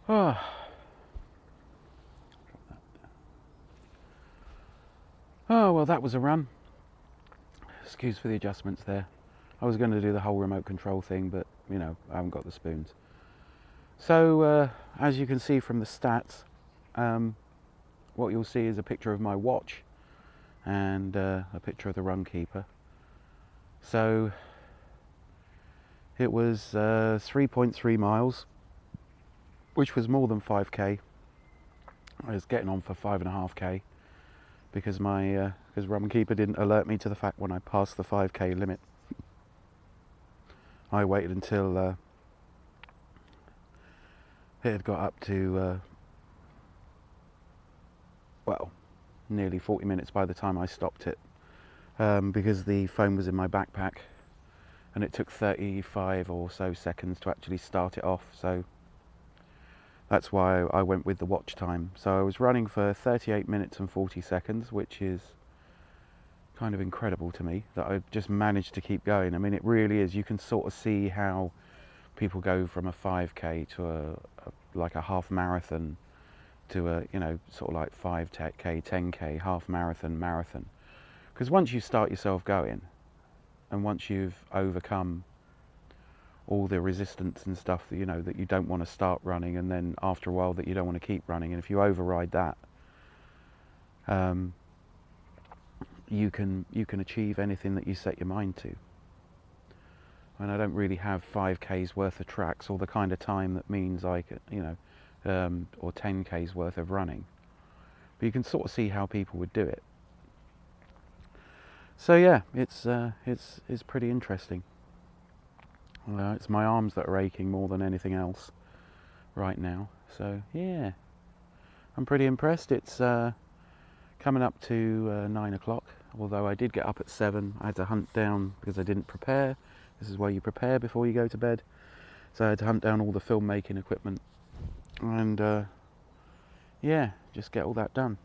Oh, oh well, that was a run. Excuse for the adjustments there. I was going to do the whole remote control thing, but you know, I haven't got the spoons. So, as you can see from the stats, what you'll see is a picture of my watch and a picture of the Runkeeper. So, it was 3.3 miles, which was more than 5k. I was getting on for 5.5k because my because Runkeeper didn't alert me to the fact when I passed the 5k limit. I waited until it had got up to well, nearly 40 minutes by the time I stopped it, because the phone was in my backpack and it took 35 or so seconds to actually start it off. So that's why I went with the watch time. So I was running for 38 minutes and 40 seconds, which is kind of incredible to me that I just managed to keep going. I mean, it really is. You can sort of see how people go from a 5k to like a half marathon to a, you know, sort of like 5k, 10k, half marathon, marathon. Because once you start yourself going, and once you've overcome all the resistance and stuff that, you know, that you don't want to start running, and then after a while that you don't want to keep running, and if you override that, you can achieve anything that you set your mind to. And I don't really have 5k's worth of tracks or the kind of time that means I could, you know, or 10k's worth of running. But you can sort of see how people would do it. So yeah, it's pretty interesting. It's my arms that are aching more than anything else right now. So yeah, I'm pretty impressed. It's coming up to 9 o'clock, although I did get up at 7. I had to hunt down, because I didn't prepare. This is where you prepare before you go to bed. So I had to hunt down all the filmmaking equipment and yeah, just get all that done.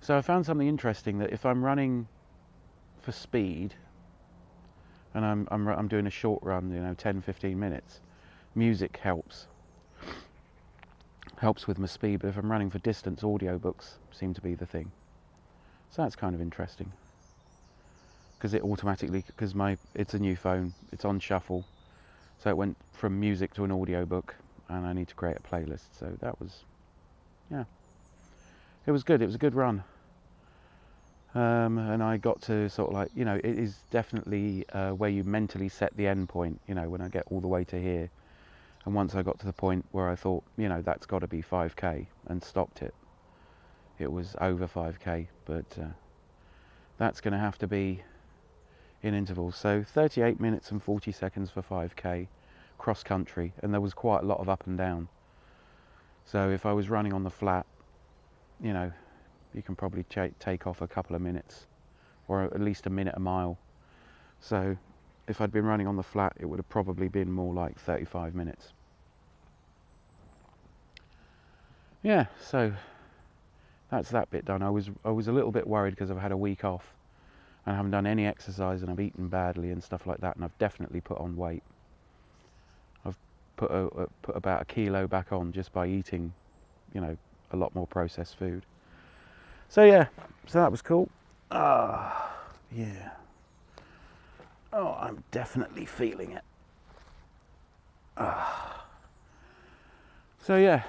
So I found something interesting, that if I'm running for speed and I'm doing a short run, you know, 10-15 minutes, music helps with my speed. But if I'm running for distance, audiobooks seem to be the thing. So that's kind of interesting, because it automatically, because it's a new phone, it's on shuffle, so it went from music to an audiobook, and I need to create a playlist. So that was, yeah, it was good. It was a good run. And I got to sort of like, you know, it is definitely where you mentally set the end point, you know, when I get all the way to here. And once I got to the point where I thought, you know, that's got to be 5k, and stopped it, it was over 5k. But that's going to have to be in intervals. So 38 minutes and 40 seconds for 5k cross country, and there was quite a lot of up and down. So if I was running on the flat, you know, you can probably take off a couple of minutes, or at least a minute a mile. So if I'd been running on the flat, it would have probably been more like 35 minutes. Yeah, so that's that bit done. I was a little bit worried because I've had a week off and I haven't done any exercise, and I've eaten badly and stuff like that, and I've definitely put on weight. I've put about 1 kilo back on just by eating, you know, a lot more processed food. So yeah, so that was cool. Yeah. Oh, I'm definitely feeling it. So yeah.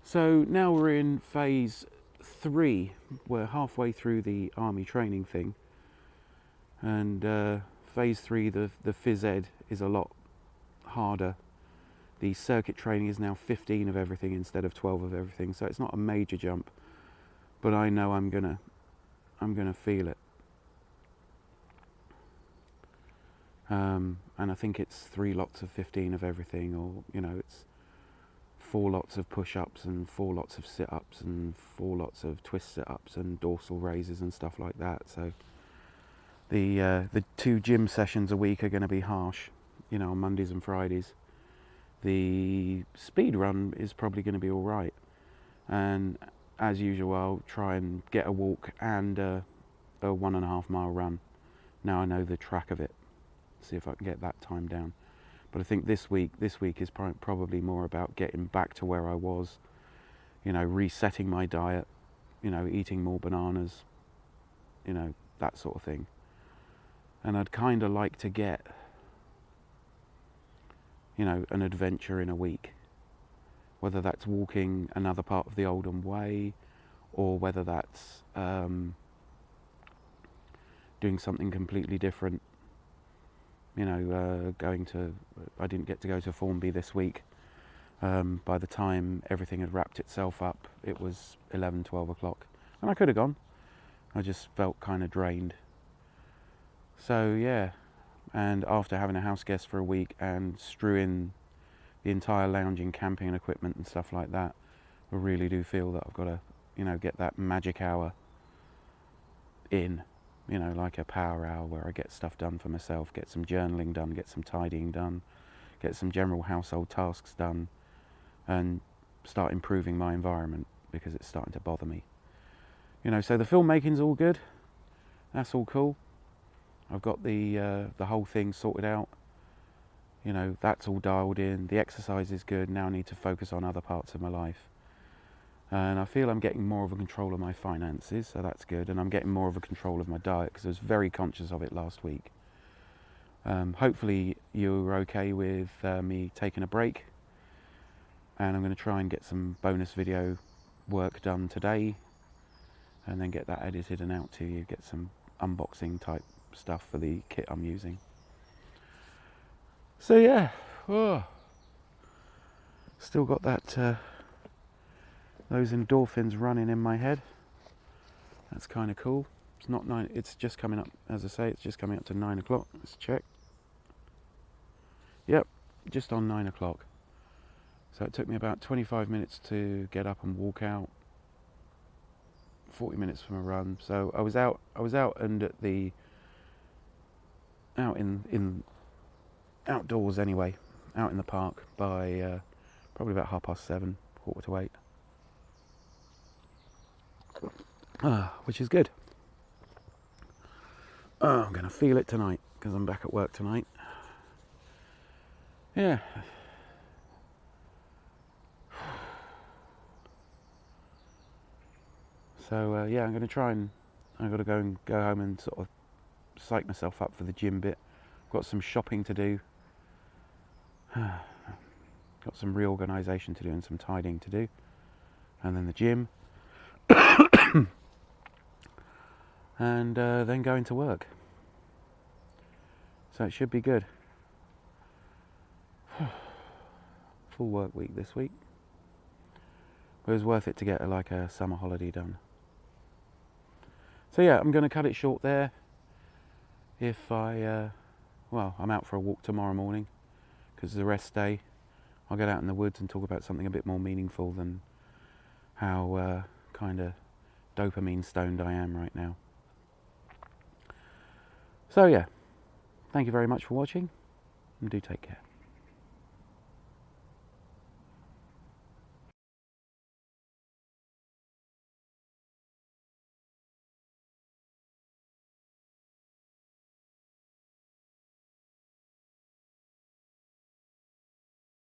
So now we're in phase 3. We're halfway through the army training thing, and phase 3, the phys ed, is a lot harder. The circuit training is now 15 of everything instead of 12 of everything, so it's not a major jump, but I know I'm gonna feel it. And I think it's 3 lots of 15 of everything, or, you know, it's 4 lots of push-ups and 4 lots of sit-ups and 4 lots of twist sit-ups and dorsal raises and stuff like that. So the 2 gym sessions a week are going to be harsh, you know, on Mondays and Fridays. The speed run is probably going to be all right, and as usual, I'll try and get a walk and a 1.5 mile run. Now I know the track of it, see if I can get that time down. But I think this week is probably more about getting back to where I was, you know, resetting my diet, you know, eating more bananas, you know, that sort of thing. And I'd kind of like to get, you know, an adventure in a week, whether that's walking another part of the Oldham Way, or whether that's doing something completely different. You know, I didn't get to go to Formby this week. By the time everything had wrapped itself up, it was 11, 12 o'clock. And I could have gone. I just felt kind of drained. So yeah, and after having a house guest for a week and strewing the entire lounging camping equipment and stuff like that, I really do feel that I've got to, you know, get that magic hour in, you know, like a power hour where I get stuff done for myself, get some journaling done, get some tidying done, get some general household tasks done, and start improving my environment, because it's starting to bother me. You know, so the filmmaking's all good. That's all cool. I've got the whole thing sorted out. You know, that's all dialed in. The exercise is good. Now I need to focus on other parts of my life. And I feel I'm getting more of a control of my finances, so that's good. And I'm getting more of a control of my diet, because I was very conscious of it last week. Hopefully you're okay with me taking a break. And I'm going to try and get some bonus video work done today, and then get that edited and out to you, get some unboxing type stuff for the kit I'm using. So yeah, still got that those endorphins running in my head. That's kind of cool. It's not 9, it's just coming up, as I say, it's just coming up to 9 o'clock. Let's check. Yep, just on 9 o'clock. So it took me about 25 minutes to get up and walk out, 40 minutes from a run. So I was out and at the outdoors anyway, out in the park by probably about 7:30, 7:45, which is good. I'm gonna feel it tonight because I'm back at work tonight. Yeah. So yeah, I'm gonna try and I've got to go home and sort of psych myself up for the gym bit. Got some shopping to do. Got some reorganisation to do and some tidying to do, and then the gym, and then going to work. So it should be good. Full work week this week. But it was worth it to get like a summer holiday done. So yeah, I'm going to cut it short there. If I'm out for a walk tomorrow morning because it's a rest day. I'll get out in the woods and talk about something a bit more meaningful than how kind of dopamine stoned I am right now. So yeah, thank you very much for watching, and do take care.